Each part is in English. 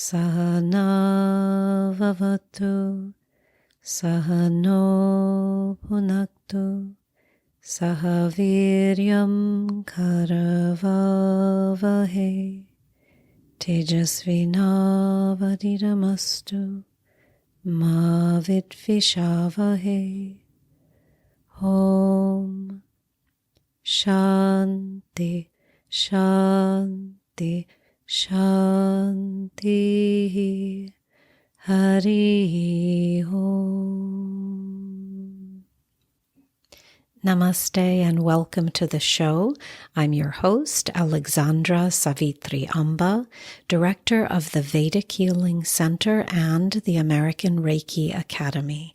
Sahana vavatu, sahano bhunaktu, sahaviryam karavavahe, tejasvinavadidamastu, ma vidvishavahe. Om Shanti, Shanti, Shanti. Hari Om. Namaste and welcome to the show. I'm your host, Alexandra Savithri, Director of the Vedic Healing Center and the American Reiki Academy.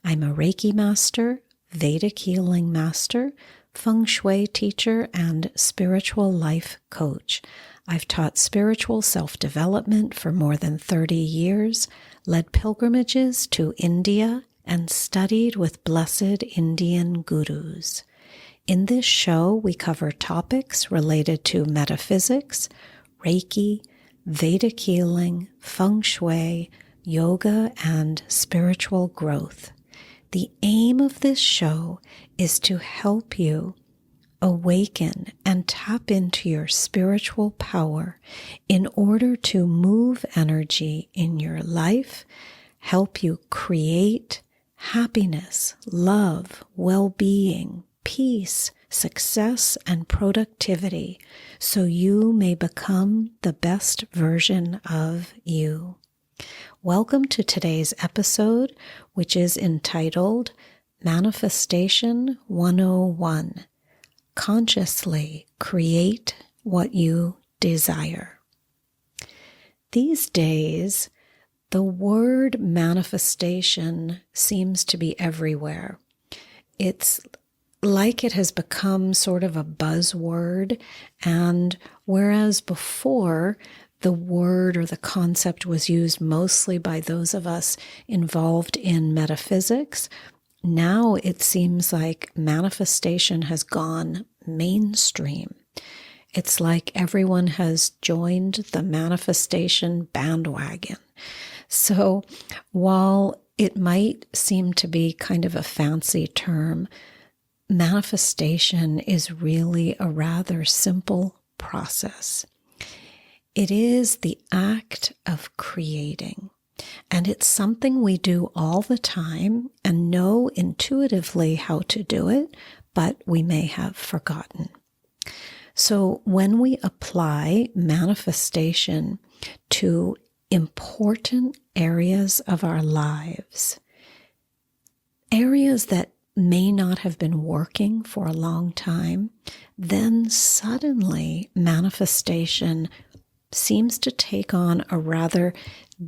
I'm a Reiki master, Vedic healing master, feng shui teacher, and spiritual life coach. I've taught spiritual self-development for more than 30 years, led pilgrimages to India, and studied with blessed Indian gurus. In this show, we cover topics related to metaphysics, Reiki, Vedic healing, feng shui, yoga, and spiritual growth. The aim of this show is to help you awaken and tap into your spiritual power in order to move energy in your life, help you create happiness, love, well-being, peace, success, and productivity so you may become the best version of you. Welcome to today's episode, which is entitled Manifestation 101. Consciously create what you desire. These days, the word manifestation seems to be everywhere. It's like it has become sort of a buzzword, and whereas before the word or the concept was used mostly by those of us involved in metaphysics, now it seems like manifestation has gone mainstream. It's like everyone has joined the manifestation bandwagon. So while it might seem to be kind of a fancy term, manifestation is really a rather simple process. It is the act of creating. And it's something we do all the time and know intuitively how to do it, but we may have forgotten. So when we apply manifestation to important areas of our lives, areas that may not have been working for a long time, then suddenly manifestation seems to take on a rather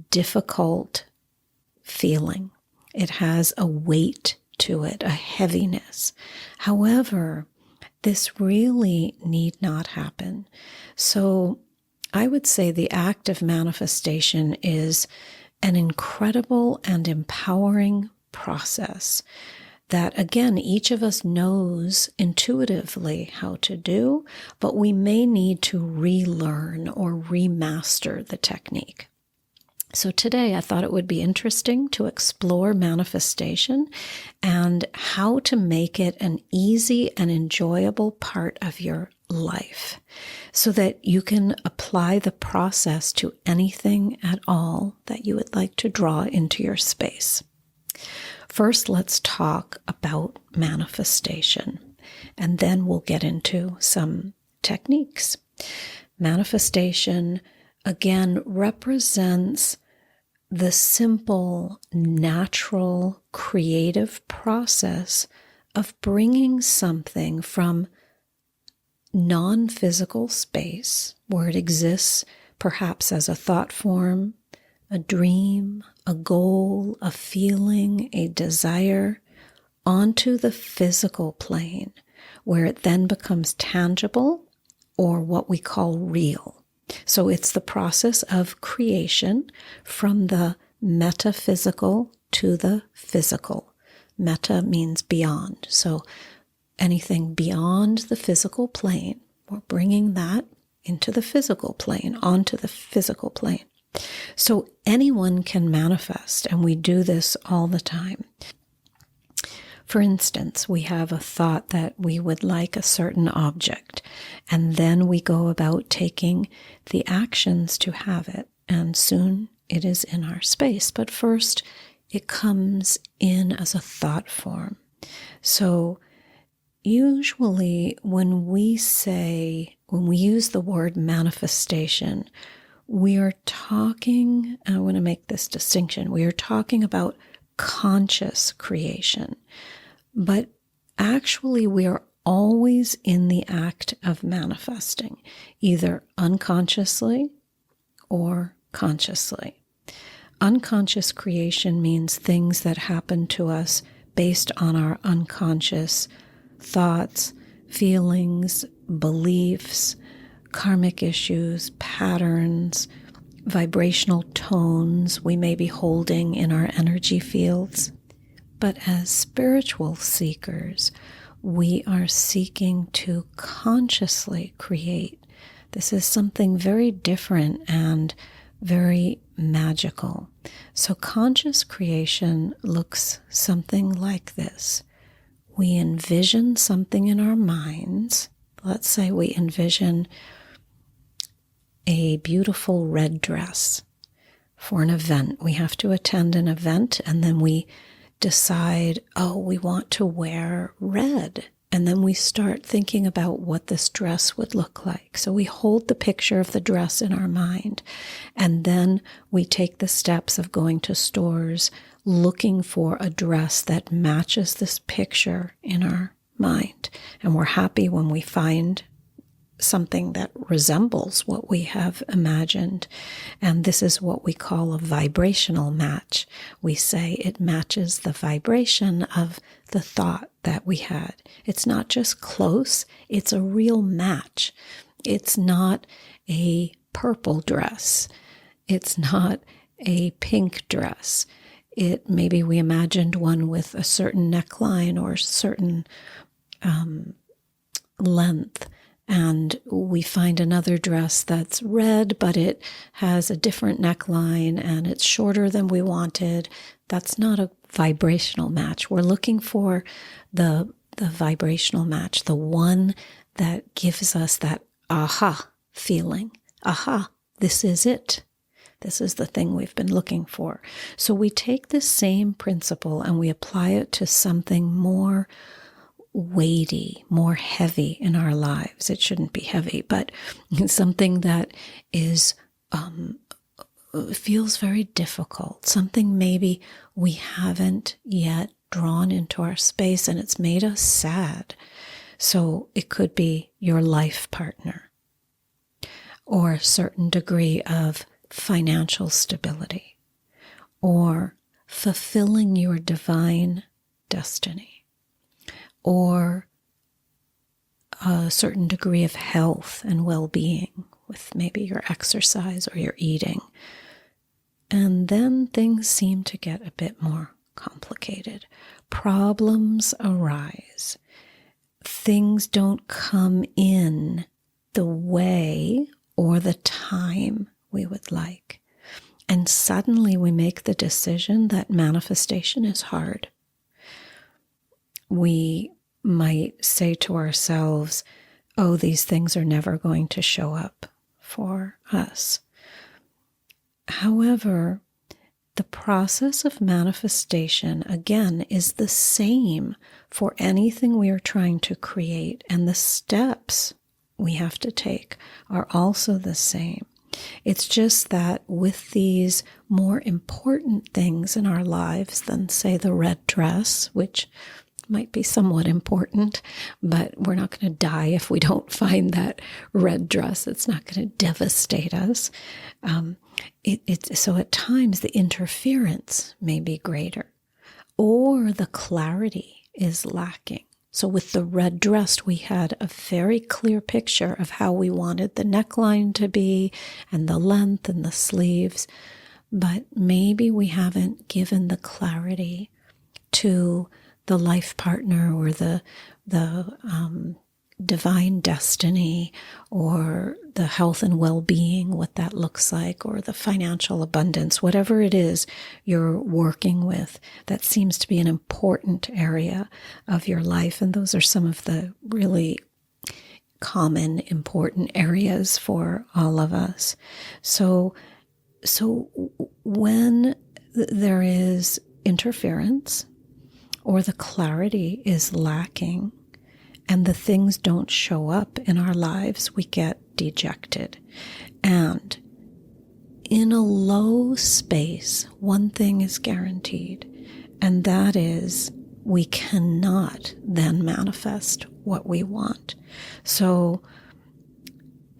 difficult feeling. It has a weight to it, a heaviness. However, this really need not happen. So I would say the act of manifestation is an incredible and empowering process that, again, each of us knows intuitively how to do, but we may need to relearn or remaster the technique. So today I thought it would be interesting to explore manifestation and how to make it an easy and enjoyable part of your life so that you can apply the process to anything at all that you would like to draw into your space. First, let's talk about manifestation, and then we'll get into some techniques. Manifestation, again, represents the simple, natural, creative process of bringing something from non-physical space, where it exists perhaps as a thought form, a dream, a goal, a feeling, a desire, onto the physical plane, where it then becomes tangible or what we call real. So it's the process of creation from the metaphysical to the physical. Meta means beyond. So anything beyond the physical plane, we're bringing that into the physical plane, onto the physical plane. So anyone can manifest, and we do this all the time. For instance, we have a thought that we would like a certain object, and then we go about taking the actions to have it, and soon it is in our space. But first, it comes in as a thought form. So usually when we use the word manifestation, we are talking, I want to make this distinction, we are talking about conscious creation. But actually, we are always in the act of manifesting, either unconsciously or consciously. Unconscious creation means things that happen to us based on our unconscious thoughts, feelings, beliefs, karmic issues, patterns, vibrational tones we may be holding in our energy fields. But as spiritual seekers, we are seeking to consciously create. This is something very different and very magical. So conscious creation looks something like this. We envision something in our minds. Let's say we envision a beautiful red dress for an event. We have to attend an event, and then we decide, we want to wear red. And then we start thinking about what this dress would look like. So we hold the picture of the dress in our mind, and then we take the steps of going to stores, looking for a dress that matches this picture in our mind. And we're happy when we find something that resembles what we have imagined. And this is what we call a vibrational match. We say it matches the vibration of the thought that we had. It's not just close, it's a real match. It's not a purple dress. It's not a pink dress. Maybe we imagined one with a certain neckline or certain length. And we find another dress that's red, but it has a different neckline and it's shorter than we wanted. That's not a vibrational match. We're looking for the vibrational match, the one that gives us that aha feeling. Aha, this is it. This is the thing we've been looking for. So we take this same principle and we apply it to something more weighty, more heavy in our lives. It shouldn't be heavy, but something that is feels very difficult, something maybe we haven't yet drawn into our space and it's made us sad. So it could be your life partner or a certain degree of financial stability or fulfilling your divine destiny, or a certain degree of health and well-being with maybe your exercise or your eating. And then things seem to get a bit more complicated. Problems arise. Things don't come in the way or the time we would like. And suddenly we make the decision that manifestation is hard. We might say to ourselves, these things are never going to show up for us. However, the process of manifestation, again, is the same for anything we are trying to create, and the steps we have to take are also the same. It's just that with these more important things in our lives than, say, the red dress, which might be somewhat important, but we're not going to die if we don't find that red dress. It's not going to devastate us. So at times the interference may be greater, or the clarity is lacking. So with the red dress, we had a very clear picture of how we wanted the neckline to be and the length and the sleeves, but maybe we haven't given the clarity to the life partner or the divine destiny or the health and well-being, what that looks like, or the financial abundance, whatever it is you're working with, that seems to be an important area of your life. And those are some of the really common, important areas for all of us. So when there is interference or the clarity is lacking, and the things don't show up in our lives, we get dejected. And in a low space, one thing is guaranteed, and that is we cannot then manifest what we want. So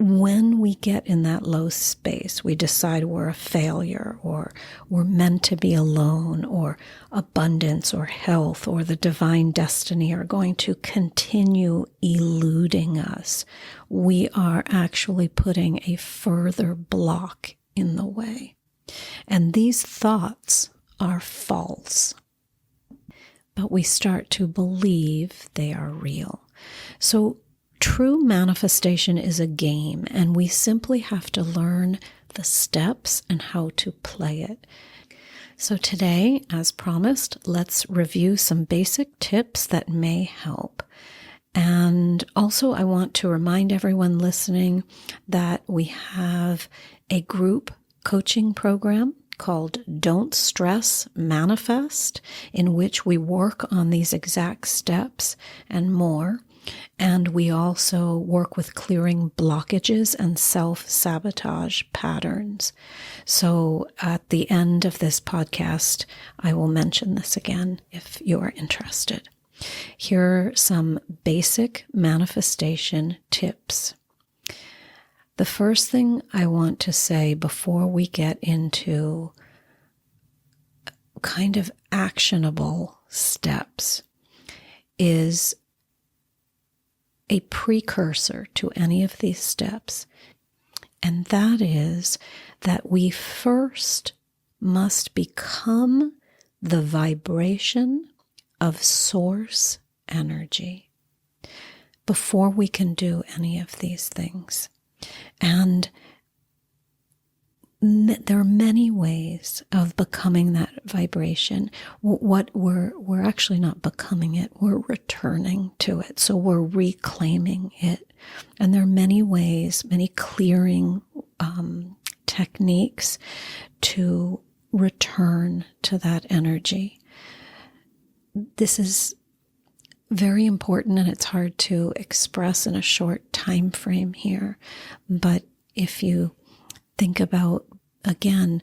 when we get in that low space, we decide we're a failure, or we're meant to be alone, or abundance or health or the divine destiny are going to continue eluding us. We are actually putting a further block in the way. And these thoughts are false, but we start to believe they are real. So true manifestation is a game, and we simply have to learn the steps and how to play it. So today, as promised, let's review some basic tips that may help. And also, I want to remind everyone listening that we have a group coaching program called Don't Stress, Manifest, in which we work on these exact steps and more. And we also work with clearing blockages and self-sabotage patterns. So at the end of this podcast, I will mention this again if you are interested. Here are some basic manifestation tips. The first thing I want to say before we get into kind of actionable steps is a precursor to any of these steps, and that is that we first must become the vibration of source energy before we can do any of these things. And there are many ways of becoming that vibration. What we're actually not becoming it, we're returning to it. So we're reclaiming it. And there are many ways, many clearing techniques to return to that energy. This is very important, and it's hard to express in a short time frame here. But if you think about, again,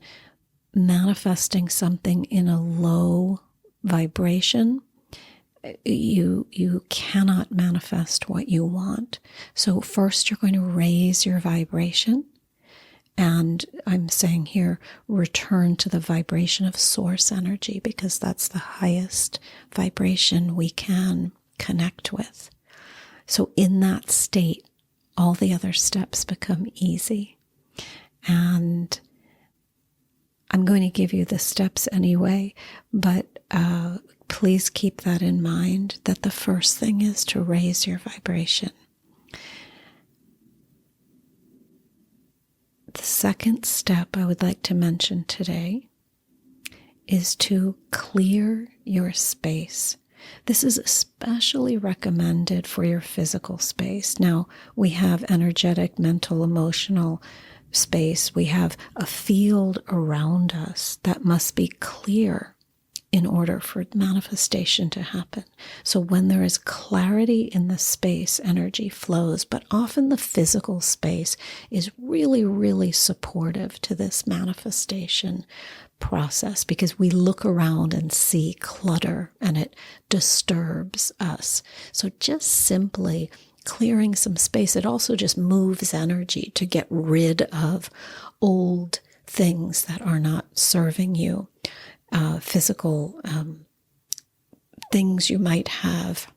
manifesting something in a low vibration, you cannot manifest what you want. So first you're going to raise your vibration. And I'm saying here, return to the vibration of source energy, because that's the highest vibration we can connect with. So in that state, all the other steps become easy. And I'm going to give you the steps anyway, but please keep that in mind, that the first thing is to raise your vibration. The second step I would like to mention today is to clear your space. This is especially recommended for your physical space. Now, we have energetic, mental, emotional space. We have a field around us that must be clear in order for manifestation to happen. So when there is clarity in the space, energy flows, but often the physical space is really, really supportive to this manifestation process, because we look around and see clutter and it disturbs us. So just simply clearing some space, it also just moves energy to get rid of old things that are not serving you. Physical things you might have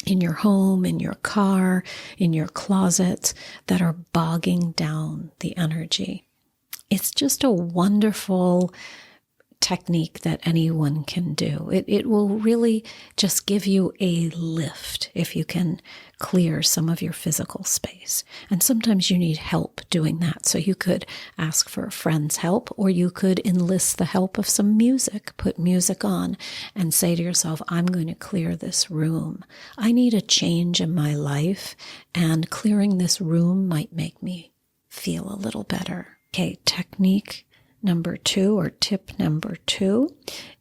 in your home, in your car, in your closet, that are bogging down the energy. It's just a wonderful technique that anyone can do. It will really just give you a lift if you can clear some of your physical space. And sometimes you need help doing that. So you could ask for a friend's help, or you could enlist the help of some music, put music on and say to yourself, I'm going to clear this room. I need a change in my life, and clearing this room might make me feel a little better. Okay, technique number 2, or tip number 2,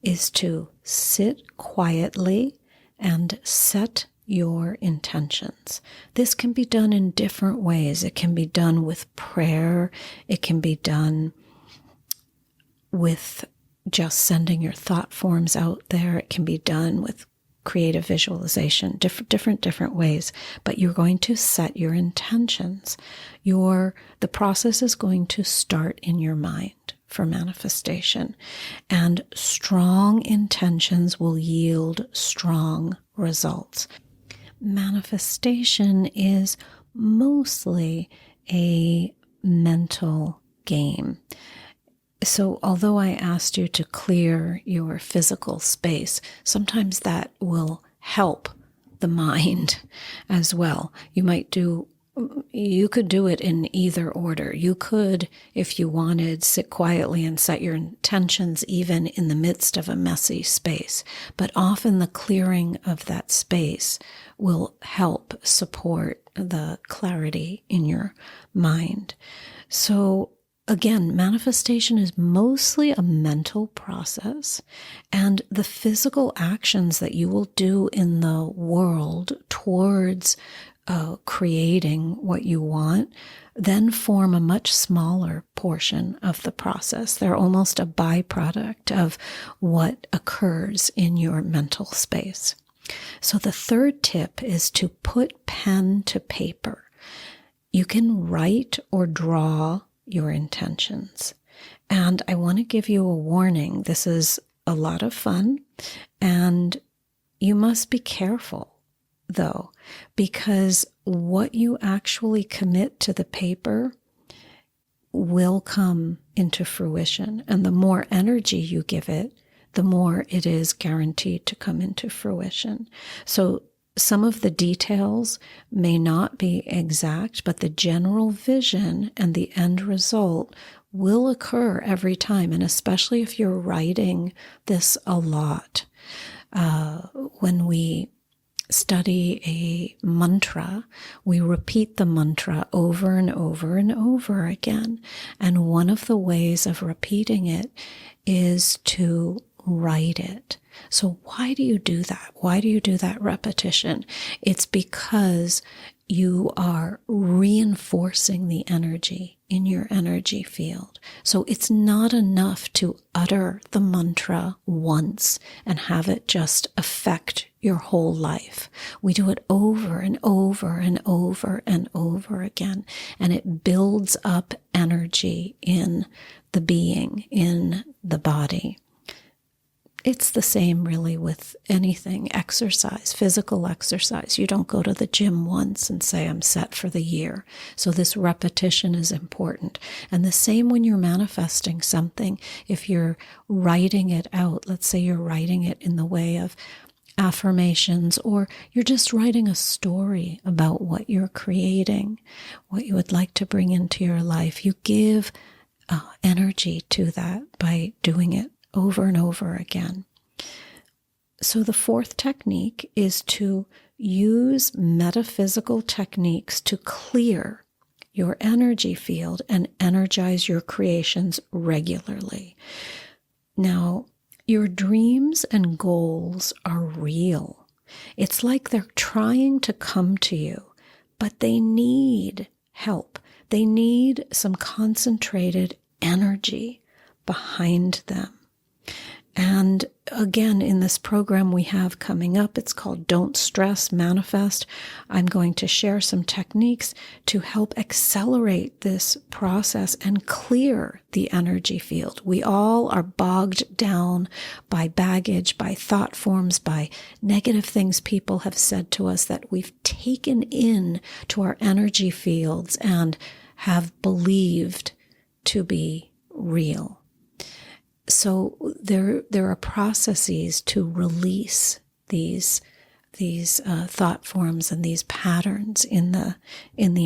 is to sit quietly and set your intentions. This can be done in different ways. It can be done with prayer. It can be done with just sending your thought forms out there. It can be done with creative visualization, different ways. But you're going to set your intentions. The process is going to start in your mind for manifestation. And strong intentions will yield strong results. Manifestation is mostly a mental game. So although I asked you to clear your physical space, sometimes that will help the mind as well. You could do it in either order. You could, if you wanted, sit quietly and set your intentions even in the midst of a messy space. But often the clearing of that space will help support the clarity in your mind. So again, manifestation is mostly a mental process, and the physical actions that you will do in the world towards creating what you want then form a much smaller portion of the process. They're almost a byproduct of what occurs in your mental space. So the third tip is to put pen to paper. You can write or draw your intentions. And I want to give you a warning. This is a lot of fun, and you must be careful, though, because what you actually commit to the paper will come into fruition. And the more energy you give it, the more it is guaranteed to come into fruition. So some of the details may not be exact, but the general vision and the end result will occur every time, and especially if you're writing this a lot. When we study a mantra, we repeat the mantra over and over and over again. And one of the ways of repeating it is to write it. So why do you do that? Why do you do that repetition? It's because you are reinforcing the energy in your energy field. So it's not enough to utter the mantra once and have it just affect your whole life. We do it over and over and over and over again, and it builds up energy in the being, in the body. It's the same really with anything, exercise, physical exercise. You don't go to the gym once and say, I'm set for the year. So this repetition is important. And the same when you're manifesting something, if you're writing it out, let's say you're writing it in the way of affirmations, or you're just writing a story about what you're creating, what you would like to bring into your life. You give energy to that by doing it over and over again. So the fourth technique is to use metaphysical techniques to clear your energy field and energize your creations regularly. Now, your dreams and goals are real. It's like they're trying to come to you, but they need help. They need some concentrated energy behind them. And again, in this program we have coming up, it's called Don't Stress, Manifest. I'm going to share some techniques to help accelerate this process and clear the energy field. We all are bogged down by baggage, by thought forms, by negative things people have said to us that we've taken in to our energy fields and have believed to be real. So there are processes to release these thought forms and these patterns in the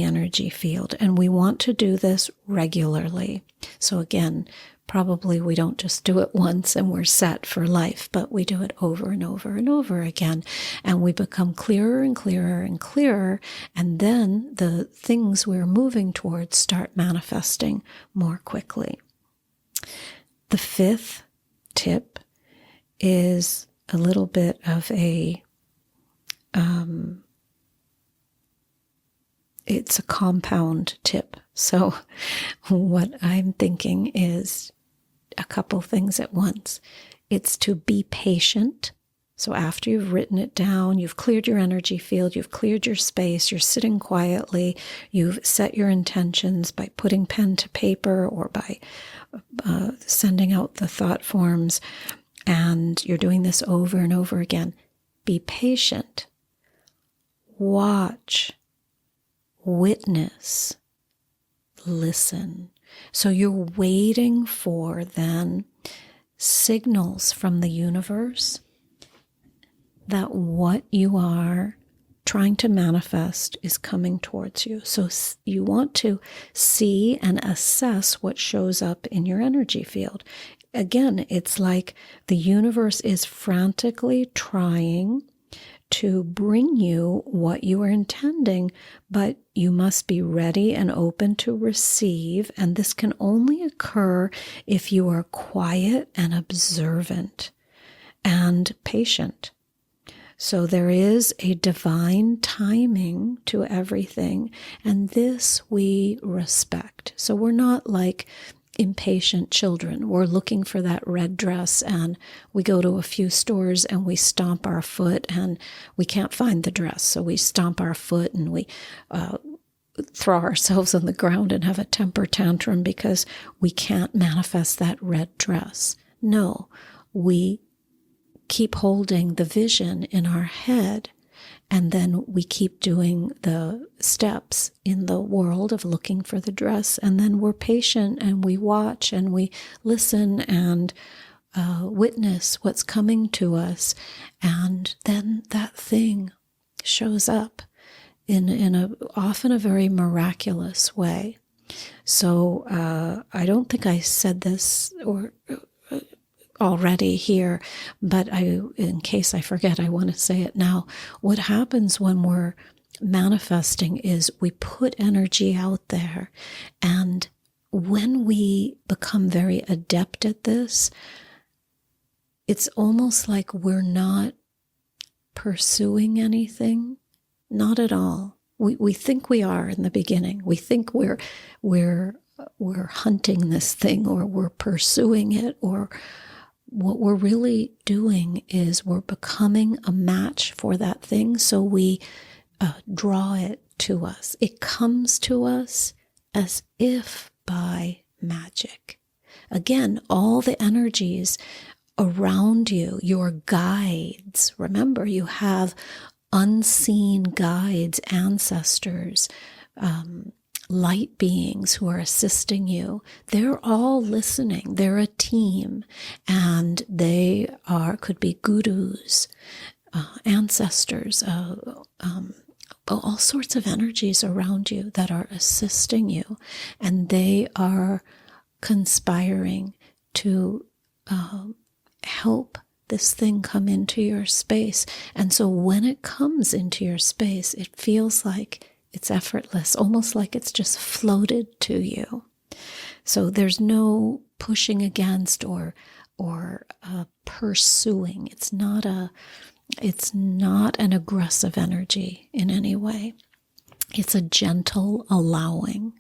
energy field, and we want to do this regularly. So again, probably we don't just do it once and we're set for life, but we do it over and over and over again, and we become clearer and clearer and clearer, and then the things we're moving towards start manifesting more quickly. The fifth tip is a little bit of it's a compound tip. So what I'm thinking is a couple things at once. It's to be patient. So after you've written it down, you've cleared your energy field, you've cleared your space, you're sitting quietly, you've set your intentions by putting pen to paper or by sending out the thought forms, and you're doing this over and over again. Be patient. Watch. Witness. Listen. So you're waiting for then signals from the universe that what you are trying to manifest is coming towards you. So you want to see and assess what shows up in your energy field. Again, it's like the universe is frantically trying to bring you what you are intending, but you must be ready and open to receive, and this can only occur if you are quiet and observant and patient. So there is a divine timing to everything, and this we respect. So we're not like impatient children. We're looking for that red dress, and we go to a few stores and we stomp our foot and we can't find the dress. So we stomp our foot and we throw ourselves on the ground and have a temper tantrum because we can't manifest that red dress. No, we keep holding the vision in our head, and then we keep doing the steps in the world of looking for the dress, and then we're patient and we watch and we listen and witness what's coming to us, and then that thing shows up in often a very miraculous way. So I don't think I said this or already here, but in case I forget, I want to say it now. What happens when we're manifesting is we put energy out there, and when we become very adept at this, it's almost like we're not pursuing anything. Not at all. We think we are in the beginning. We think we're hunting this thing, or we're pursuing it, or what we're really doing is we're becoming a match for that thing, so we draw it to us. It comes to us as if by magic. Again, all the energies around you, your guides. Remember, you have unseen guides, ancestors, light beings who are assisting you. They're all listening. They're a team, and they could be gurus, ancestors, all sorts of energies around you that are assisting you, and they are conspiring to help this thing come into your space. And so when it comes into your space, it feels like it's effortless, almost like it's just floated to you. So there's no pushing against or pursuing. It's not an aggressive energy in any way. It's a gentle allowing.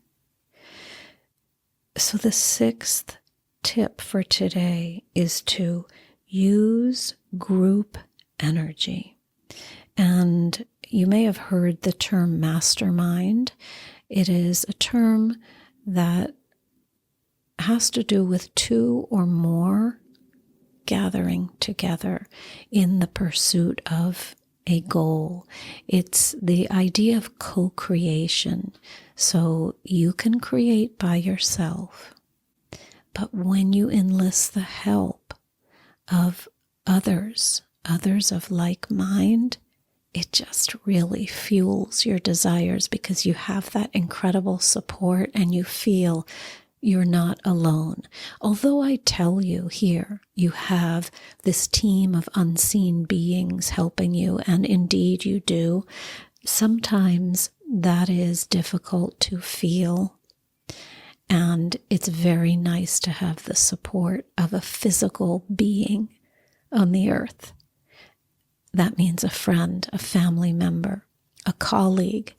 So the sixth tip for today is to use group energy. And you may have heard the term mastermind. It is a term that has to do with two or more gathering together in the pursuit of a goal. It's the idea of co-creation. So you can create by yourself, But when you enlist the help of others of like mind, it just really fuels your desires because you have that incredible support and you feel you're not alone. Although I tell you here, you have this team of unseen beings helping you, and indeed you do, sometimes that is difficult to feel. And it's very nice to have the support of a physical being on the earth. That means a friend, a family member, a colleague,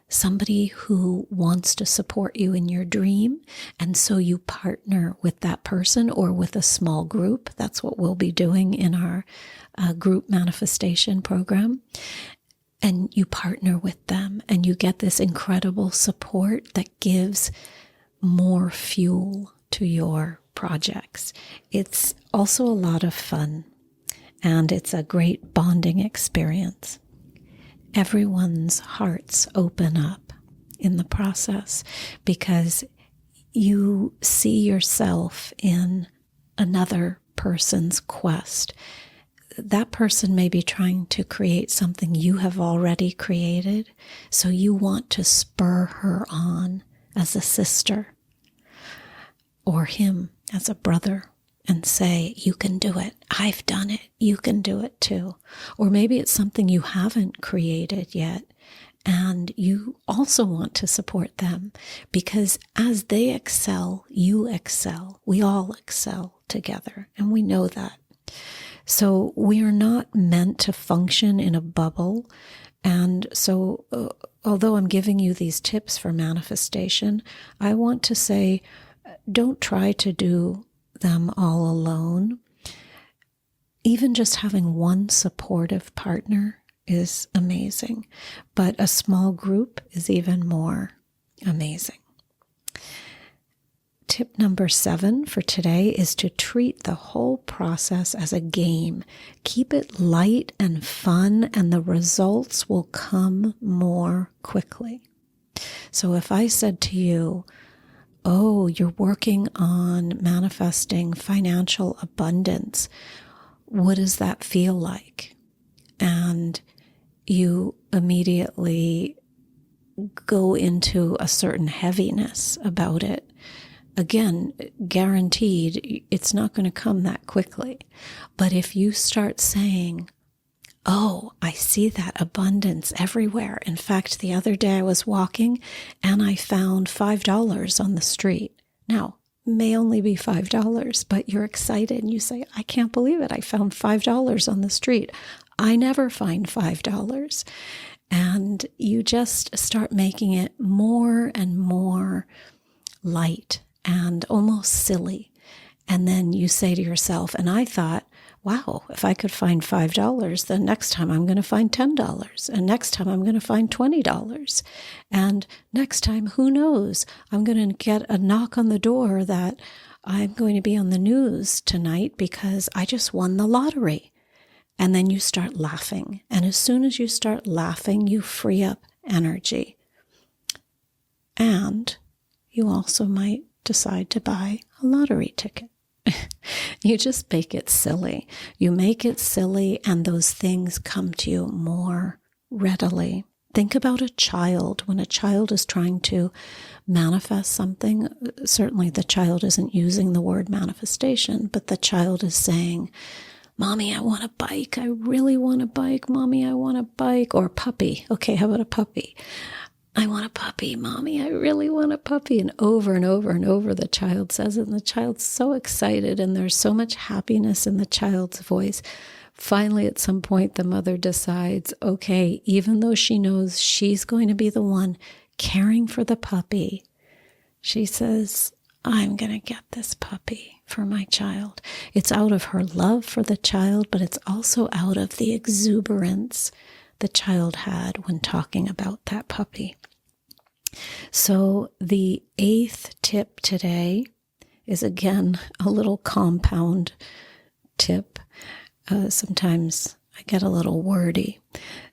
somebody who wants to support you in your dream. And so you partner with that person or with a small group. That's what we'll be doing in our group manifestation program. And you partner with them and you get this incredible support that gives more fuel to your projects. It's also a lot of fun and it's a great bonding experience. Everyone's hearts open up in the process because you see yourself in another person's quest. That person may be trying to create something you have already created, so you want to spur her on as a sister or him as a brother and say, you can do it. I've done it. You can do it too. Or maybe it's something you haven't created yet and you also want to support them because as they excel, you excel. We all excel together and we know that. So we are not meant to function in a bubble. And so although I'm giving you these tips for manifestation, I want to say, don't try to do them all alone. Even just having one supportive partner is amazing, but a small group is even more amazing. Tip number 7 for today is to treat the whole process as a game. Keep it light and fun, and the results will come more quickly. So if I said to you, oh, you're working on manifesting financial abundance, what does that feel like? And you immediately go into a certain heaviness about it. Again, guaranteed, it's not going to come that quickly. But if you start saying, oh, I see that abundance everywhere. In fact, the other day I was walking and I found $5 on the street. Now, it may only be $5, but you're excited and you say, I can't believe it. I found $5 on the street. I never find $5. And you just start making it more and more light and almost silly. And then you say to yourself, and I thought, wow, if I could find $5, then next time I'm going to find $10. And next time I'm going to find $20. And next time, who knows, I'm going to get a knock on the door that I'm going to be on the news tonight because I just won the lottery. And then you start laughing. And as soon as you start laughing, you free up energy. And you also might decide to buy a lottery ticket. You just make it silly. You make it silly and those things come to you more readily. Think about a child. When a child is trying to manifest something, certainly the child isn't using the word manifestation, but the child is saying, Mommy, I want a bike. I really want a bike. Mommy, I want a bike. Or puppy. Okay, how about a puppy? I want a puppy, Mommy. I really want a puppy. And over and over and over the child says it. And the child's so excited and there's so much happiness in the child's voice. Finally, at some point, the mother decides, okay, even though she knows she's going to be the one caring for the puppy, she says, I'm going to get this puppy for my child. It's out of her love for the child, but it's also out of the exuberance the child had when talking about that puppy. So the 8th tip today is again a little compound tip. Sometimes I get a little wordy.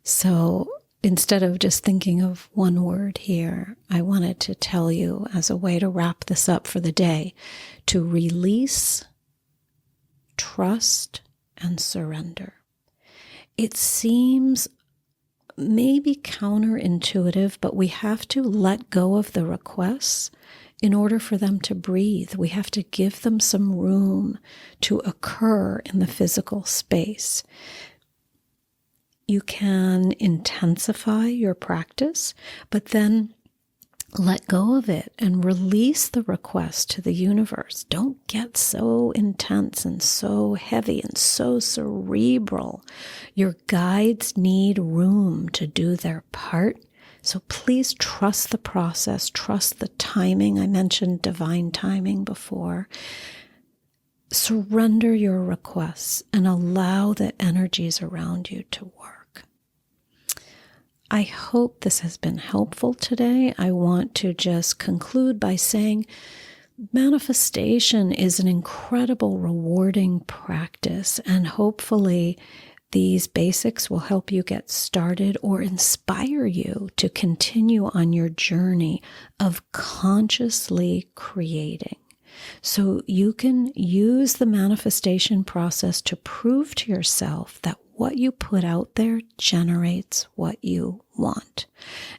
So instead of just thinking of one word here, I wanted to tell you as a way to wrap this up for the day, to release, trust, and surrender. It seems maybe counterintuitive, but we have to let go of the requests in order for them to breathe. We have to give them some room to occur in the physical space. You can intensify your practice, but then let go of it and release the request to the universe. Don't get so intense and so heavy and so cerebral. Your guides need room to do their part. So please trust the process, trust the timing. I mentioned divine timing before. Surrender your requests and allow the energies around you to work. I hope this has been helpful today. I want to just conclude by saying manifestation is an incredible, rewarding practice, and hopefully these basics will help you get started or inspire you to continue on your journey of consciously creating. So you can use the manifestation process to prove to yourself that what you put out there generates what you want.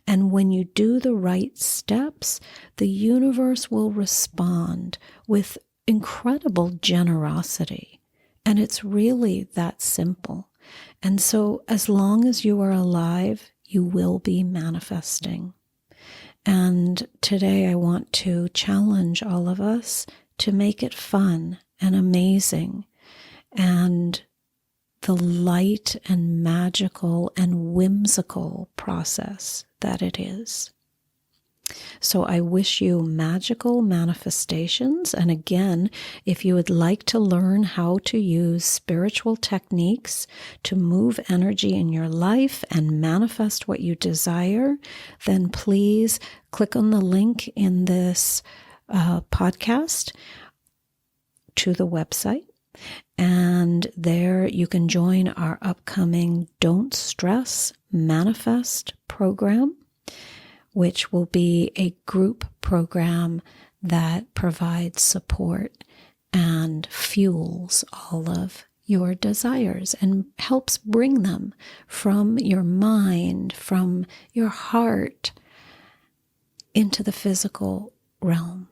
And when you do the right steps, the universe will respond with incredible generosity. And it's really that simple. And so as long as you are alive, you will be manifesting. And today I want to challenge all of us to make it fun and amazing and the light and magical and whimsical process that it is. So I wish you magical manifestations. And again, if you would like to learn how to use spiritual techniques to move energy in your life and manifest what you desire, then please click on the link in this podcast to the website. And there you can join our upcoming Don't Stress, Manifest program, which will be a group program that provides support and fuels all of your desires and helps bring them from your mind, from your heart into the physical realm.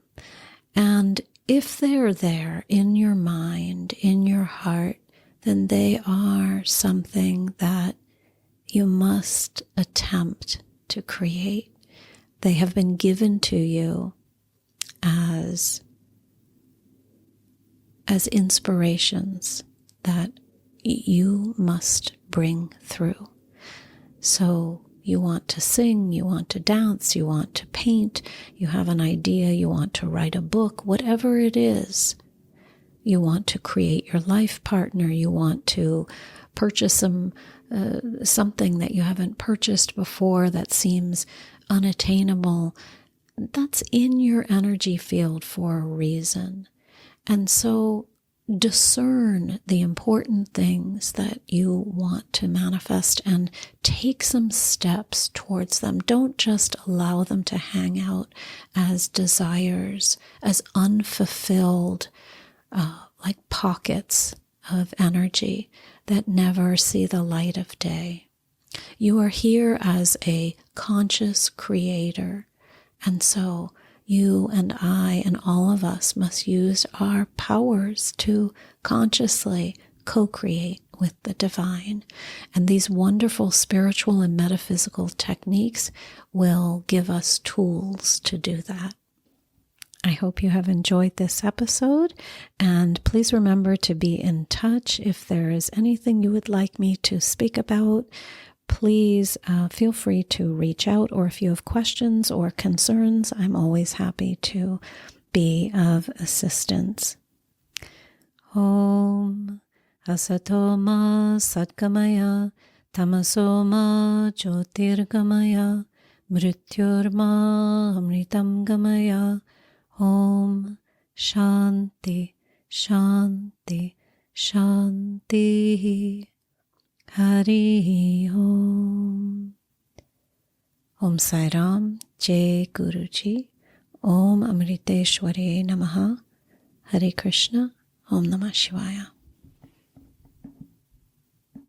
And if they're there in your mind, in your heart, then they are something that you must attempt to create. They have been given to you as inspirations that you must bring through. So you want to sing, you want to dance, you want to paint, you have an idea, you want to write a book, whatever it is. You want to create your life partner, you want to purchase something that you haven't purchased before that seems unattainable. That's in your energy field for a reason. And so discern the important things that you want to manifest and take some steps towards them. Don't just allow them to hang out as desires, as unfulfilled, like pockets of energy that never see the light of day. You are here as a conscious creator, and so you and I and all of us must use our powers to consciously co-create with the divine. And these wonderful spiritual and metaphysical techniques will give us tools to do that. I hope you have enjoyed this episode, and please remember to be in touch. If there is anything you would like me to speak about, please feel free to reach out, or if you have questions or concerns, I'm always happy to be of assistance. Om Asatoma Satgamaya Tamasoma Jyotirgamaya Mrityurma Amritam Gamaya. Om Shanti Shanti Shanti. Hari Om. Om Sai Ram, Jai Guruji, Om Amriteshware Namaha, Hare Krishna, Om Namah Shivaya.